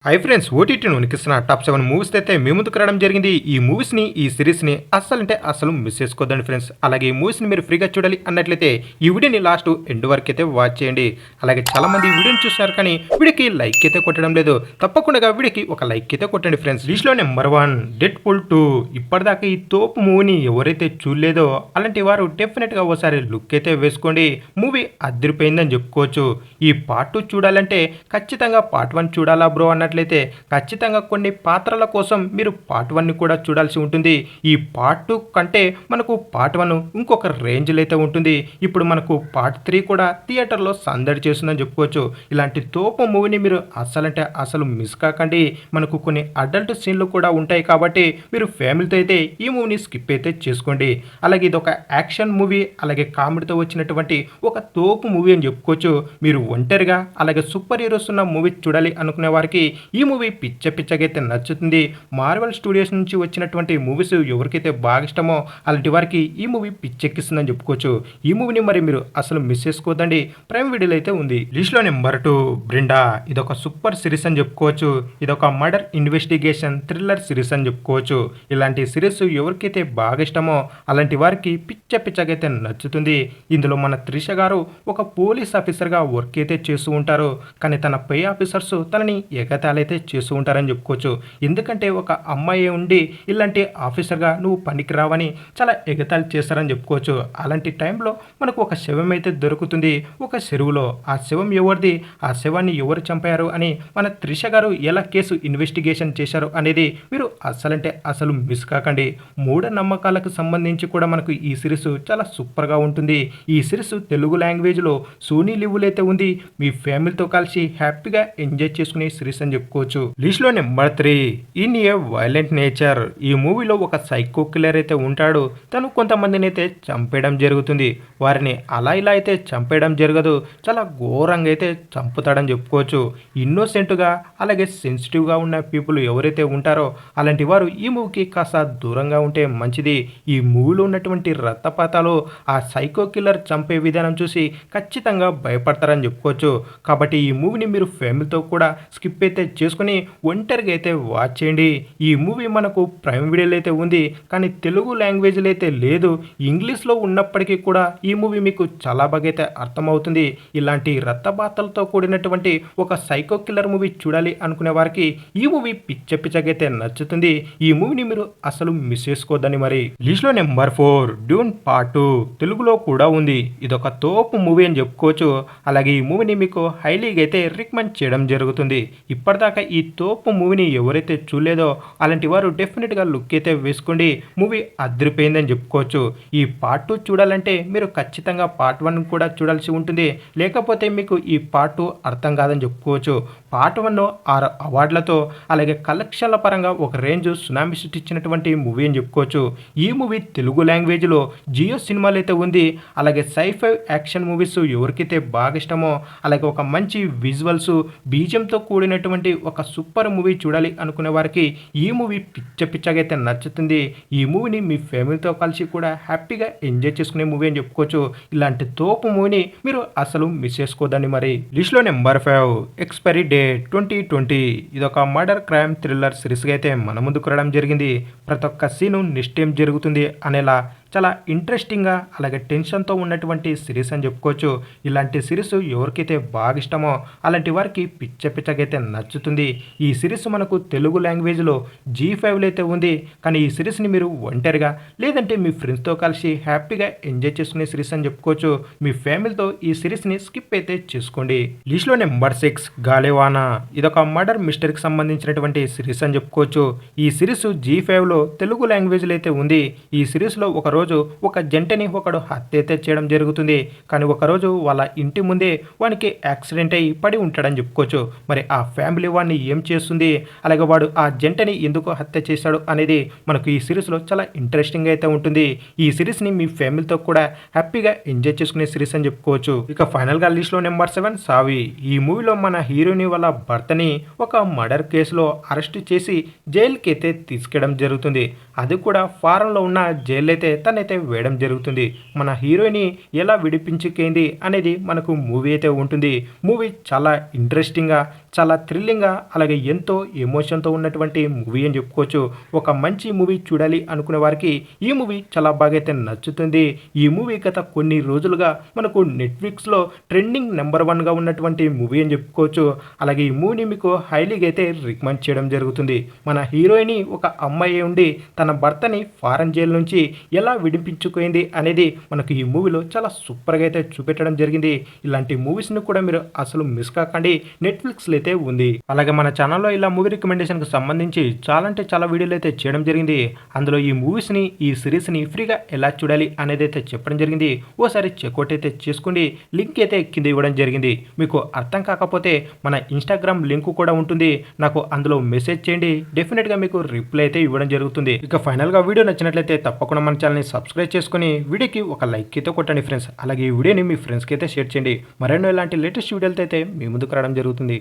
Hi friends, ఓటీటీని ఉనికిస్తున్న top 7 movies అయితే మీ ముందుకు రావడం జరిగింది. ఈ మూవీస్ని, ఈ సిరీస్ని అస్సలంటే అస్సలు మిస్ చేసుకోవద్దండి ఫ్రెండ్స్. అలాగే ఈ మూవీస్ని మీరు ఫ్రీగా చూడాలి అన్నట్లయితే ఈ వీడియోని లాస్ట్ ఎండ్ వరకు అయితే వాచ్ చేయండి. అలాగే చాలామంది ఈ వీడియోని చూస్తున్నారు కానీ వీడియోకి లైక్ అయితే కొట్టడం లేదు. తప్పకుండా వీడియోకి ఒక లైక్ అయితే కొట్టండి ఫ్రెండ్స్. లిస్ట్లో నెంబర్ 1 డెడ్పూల్ 2. ఇప్పటిదాకా ఈ తోపు మూవీని ఎవరైతే చూడలేదో అలాంటి వారు డెఫినెట్గా ఒకసారి లుక్ అయితే వేసుకోండి. మూవీ అదిరిపోయిందని చెప్పుకోవచ్చు. ఈ పార్ట్ 2 చూడాలంటే ఖచ్చితంగా పార్ట్ 1 చూడాలా బ్రో అన్నట్లయితే ఖచ్చితంగా కొన్ని పాత్రల కోసం మీరు పార్ట్ 1ని కూడా చూడాల్సి ఉంటుంది. ఈ పార్ట్ 2 కంటే మనకు పార్ట్ 1 ఇంకొక రేంజ్లో అయితే ఉంటుంది. ఇప్పుడు మనకు పార్ట్ 3 కూడా థియేటర్లో సందడి చేస్తుందని చెప్పుకోవచ్చు. ఇలాంటి తోపు మూవీని మీరు అస్సలంటే అసలు మిస్ కాకండి. మనకు కొన్ని అడల్ట్ సీన్లు కూడా ఉంటాయి కాబట్టి మీరు ఫ్యామిలీతో అయితే ఈ మూవీని స్కిప్ అయితే చేసుకోండి. అలాగే ఇది ఒక యాక్షన్ మూవీ, అలాగే కామెడీతో వచ్చినటువంటి ఒక తోపు మూవీ అని చెప్పుకోవచ్చు. మీరు ఒంటరిగా అలాగే సూపర్ హీరోస్ ఉన్న మూవీ చూడాలి అనుకునే వారికి ఈ మూవీ పిచ్చగైతే నచ్చుతుంది. మార్వెల్ స్టూడియోస్ నుంచి వచ్చినటువంటి మూవీస్ ఎవరికైతే బాగా ఇష్టమో అలాంటి వారికి ఈ మూవీ పిచ్చెక్కిస్తుందని చెప్పుకోవచ్చు. ఈ మూవీని మరి మీరు అసలు మిస్ చేసుకోవద్దండి. ప్రైమ్ వీడియోలో అయితే ఉంది. లిస్ట్లో నెంబర్ 2 బ్రిండా. ఇదొక సూపర్ సిరీస్ అని చెప్పుకోవచ్చు. ఇదొక మర్డర్ ఇన్వెస్టిగేషన్ థ్రిల్లర్ సిరీస్ అని చెప్పుకోవచ్చు. ఇలాంటి సిరీస్ ఎవరికైతే బాగా ఇష్టమో అలాంటి వారికి పిచ్చగైతే నచ్చుతుంది. ఇందులో మన త్రిష గారు ఒక పోలీస్ ఆఫీసర్గా వర్క్ అయితే చేస్తూ ఉంటారు. కానీ తన పై ఆఫీసర్స్ తనని ఎగతాళైతే చేస్తూ ఉంటారని చెప్పుకోవచ్చు. ఎందుకంటే ఒక అమ్మాయి ఉండి ఇలాంటి ఆఫీసర్గా నువ్వు పనికి రావని చాలా ఎగతాళి చేస్తారని చెప్పుకోవచ్చు. అలాంటి టైంలో మనకు ఒక శవం అయితే దొరుకుతుంది ఒక చెరువులో. ఆ శవం ఎవరిది, ఆ శవాన్ని ఎవరు చంపారు అని మన త్రిష గారు ఎలా కేసు ఇన్వెస్టిగేషన్ చేశారు అనేది మీరు అస్సలంటే అసలు మిస్ కాకండి. మూఢనమ్మకాలకు సంబంధించి కూడా మనకు ఈ సిరీస్ చాలా సూపర్గా ఉంటుంది. ఈ సిరీస్ తెలుగు లాంగ్వేజ్లో సోనీ లివ్లో అయితే ఉంది. మీ ఫ్యామిలీతో కలిసి హ్యాపీగా ఎంజాయ్ చేసుకునే సిరీస్ అని చెప్పుకోవచ్చు. లిస్ట్లో number 3 in a violent nature. ఈ మూవీలో ఒక సైకో కిల్లర్ అయితే ఉంటాడు. తను కొంతమందిని అయితే చంపేయడం జరుగుతుంది. వారిని అలా ఇలా అయితే చంపేయడం జరగదు, చాలా ఘోరంగా అయితే చంపుతాడని చెప్పుకోవచ్చు. ఇన్నోసెంట్గా అలాగే సెన్సిటివ్గా ఉన్న పీపుల్ ఎవరైతే ఉంటారో అలాంటి వారు ఈ మూవీకి కాస్త దూరంగా ఉంటే మంచిది. ఈ మూవీలో ఉన్నటువంటి రక్తపాతాలు, ఆ సైకో కిల్లర్ చంపే విధానం చూసి ఖచ్చితంగా భయపడతారని చెప్పుకోవచ్చు. కాబట్టి ఈ మూవీని మీరు ఫ్యామిలీతో కూడా స్కిప్ అయితే చేసుకుని ఒంటరిగా అయితే వాచ్ చేయండి. ఈ మూవీ మనకు ప్రైమ్ వీడియోలో అయితే ఉంది కానీ తెలుగు లాంగ్వేజ్లో అయితే లేదు. ఇంగ్లీష్లో ఉన్నప్పటికీ కూడా ఈ మూవీ మీకు చాలా బాగా అయితే అర్థమవుతుంది. ఇలాంటి రక్తపాతాలతో కూడినటువంటి ఒక సైకో కిల్లర్ మూవీ చూడాలి అనుకునే వారికి ఈ మూవీ పిచ్చగైతే నచ్చుతుంది. ఈ మూవీని మీరు అసలు మిస్ చేసుకోవద్దని. మరి లిస్ట్లో నెంబర్ 4 డ్యూన్ పార్ట్ 2. తెలుగులో కూడా ఉంది. ఇదొక తోపు మూవీ అని చెప్పుకోవచ్చు. అలాగే ఈ మూవీని మీకు హైలీగా అయితే రికమెండ్ చేయడం జరుగుతుంది. ఇప్పటిదాకా ఈ తోపు మూవీని ఎవరైతే చూడలేదో అలాంటి వారు డెఫినెట్గా లుక్ అయితే వేసుకోండి. మూవీ అదిరిపోయిందని చెప్పుకోవచ్చు. ఈ పార్ట్ 2 చూడాలంటే మీరు ఖచ్చితంగా పార్ట్ 1 కూడా చూడాల్సి ఉంటుంది. లేకపోతే మీకు ఈ పార్ట్ 2 అర్థం కాదని చెప్పుకోవచ్చు. పార్ట్ 1 6 అవార్డులతో అలాగే కలెక్షన్ల పరంగా ఒక రేంజ్ సునామీ సృష్టించినటువంటి మూవీ అని చెప్పుకోవచ్చు. ఈ మూవీ తెలుగు లాంగ్వేజ్లో జియో సినిమాలు అయితే ఉంది. అలాగే సైఫై యాక్షన్ మూవీస్ ఎవరికైతే బాగా ఇష్టమో అలాగే ఒక మంచి విజువల్స్ బీజంతో కూడినటువంటి ఒక సూపర్ మూవీ చూడాలి అనుకునే వారికి ఈ మూవీ పిచ్చగైతే నచ్చుతుంది. ఈ మూవీని మీ ఫ్యామిలీతో కలిసి కూడా హ్యాపీగా ఎంజాయ్ చేసుకునే మూవీ అని చెప్పుకోవచ్చు. ఇలాంటి తోపు మూవీని మీరు అసలు మిస్ చేసుకోదండి. మరి లిస్ట్లో నెంబర్ 5 ఎక్స్పైరీ డేట్ 2020. ఇదొక మర్డర్ క్రైమ్ థ్రిల్లర్ సిరీస్గా అయితే మన ముందుకు రావడం జరిగింది. ప్రతి ఒక్క సీను నెక్స్ట్ ఏం జరుగుతుంది అనేలా చాలా ఇంట్రెస్టింగ్గా అలాగే టెన్షన్తో ఉన్నటువంటి సిరీస్ అని చెప్పుకోవచ్చు. ఇలాంటి సిరీస్ ఎవరికైతే బాగా ఇష్టమో అలాంటి వారికి పిచ్చగైతే నచ్చుతుంది. ఈ సిరీస్ మనకు తెలుగు లాంగ్వేజ్లో G5లో అయితే ఉంది. కానీ ఈ సిరీస్ని మీరు ఒంటరిగా లేదంటే మీ ఫ్రెండ్స్తో కలిసి హ్యాపీగా ఎంజాయ్ చేసుకునే సిరీస్ అని చెప్పుకోవచ్చు. మీ ఫ్యామిలీతో ఈ సిరీస్ని స్కిప్ అయితే చేసుకోండి. లిస్ట్లో నెంబర్ 6 గాలేవానా. ఇదొక మర్డర్ మిస్టరీకి సంబంధించినటువంటి సిరీస్ అని చెప్పుకోవచ్చు. ఈ సిరీస్ G5లో తెలుగు లాంగ్వేజ్లో అయితే ఉంది. ఈ సిరీస్లో ఒకరోజు ఒక జంటని ఒకడు హత్య అయితే చేయడం జరుగుతుంది. కానీ ఒకరోజు వాళ్ళ ఇంటి ముందే వానికి యాక్సిడెంట్ అయ్యి పడి ఉంటాడని చెప్పుకోవచ్చు. మరి ఆ ఫ్యామిలీ వాడిని ఏం చేస్తుంది, అలాగే వాడు ఆ జంటని ఎందుకు హత్య చేశాడు అనేది మనకు ఈ సిరీస్లో చాలా ఇంట్రెస్టింగ్ అయితే ఉంటుంది. ఈ సిరీస్ని మీ ఫ్యామిలీతో కూడా హ్యాపీగా ఎంజాయ్ చేసుకునే సిరీస్ అని చెప్పుకోవచ్చు. ఇక ఫైనల్గా లిస్ట్లో నెంబర్ 7 సావి. ఈ మూవీలో మన హీరోని వాళ్ళ భర్తని ఒక మర్డర్ కేసులో అరెస్ట్ చేసి జైలుకి అయితే తీసుకెళ్ళడం జరుగుతుంది. అది కూడా ఫారెన్లో ఉన్న జైలు అయితే అయితే వేయడం జరుగుతుంది. మన హీరోయిని ఎలా విడిపించుకుంది అనేది మనకు మూవీ అయితే ఉంటుంది. మూవీ చాలా ఇంట్రెస్టింగ్‌గా, చాలా థ్రిల్లింగ్‌గా, అలాగే ఎంతో ఎమోషన్‌తో ఉన్నటువంటి మూవీ అని చెప్పుకోవచ్చు. ఒక మంచి మూవీ చూడాలి అనుకునే వారికి ఈ మూవీ చాలా బాగా అయితే నచ్చుతుంది. ఈ మూవీ గత కొన్ని రోజులుగా మనకు నెట్‌ఫ్లిక్స్‌లో ట్రెండింగ్ నంబర్ 1గా ఉన్నటువంటి మూవీ అని చెప్పుకోవచ్చు. అలాగే ఈ మూవీని మీకు హైలీగా అయితే రికమెండ్ చేయడం జరుగుతుంది. మన హీరోయిని ఒక అమ్మాయి ఉండి తన భర్తని ఫారెన్ జైలు నుంచి ఎలా విడిపించుకుంది అనేది మనకు ఈ మూవీలో చాలా సూపర్‌గా అయితే చూపెట్టడం జరిగింది. ఇలాంటి మూవీస్‌ని కూడా మీరు అసలు మిస్ కాకండి. నెట్‌ఫ్లిక్స్‌లో అయితే ఉంది. అలాగే మన ఛానల్‌లో ఇలా మూవీ రికమెండేషన్‌కి సంబంధించి చాలా అంటే చాలా వీడియోలు అయితే చేయడం జరిగింది. అందులో ఈ మూవీస్‌ని, ఈ సిరీస్‌ని ఫ్రీగా ఎలా చూడాలి అనేది అయితే చెప్పడం జరిగింది. ఓసారి చెక్అవుట్ అయితే చేసుకోండి. లింక్ అయితే కింద ఇవ్వడం జరిగింది. మీకు అర్థం కాకపోతే మన ఇన్‌స్టాగ్రామ్ లింక్ కూడా ఉంటుంది. నాకు అందులో మెసేజ్ చేయండి. డెఫినెట్‌గా మీకు రిప్లై అయితే ఇవ్వడం జరుగుతుంది. ఇక ఫైనల్‌గా వీడియో నచ్చినట్లయితే తప్పకుండా మన ఛానల్‌ని సబ్స్క్రైబ్ చేసుకొని వీడియోకి ఒక లైక్ అయితే కొట్టండి ఫ్రెండ్స్. అలాగే ఈ వీడియోని మీ ఫ్రెండ్స్‌కి అయితే షేర్ చేయండి. మరెన్నో ఇలాంటి లేటెస్ట్ వీడియోలతో అయితే మీ ముందుకు రావడం జరుగుతుంది.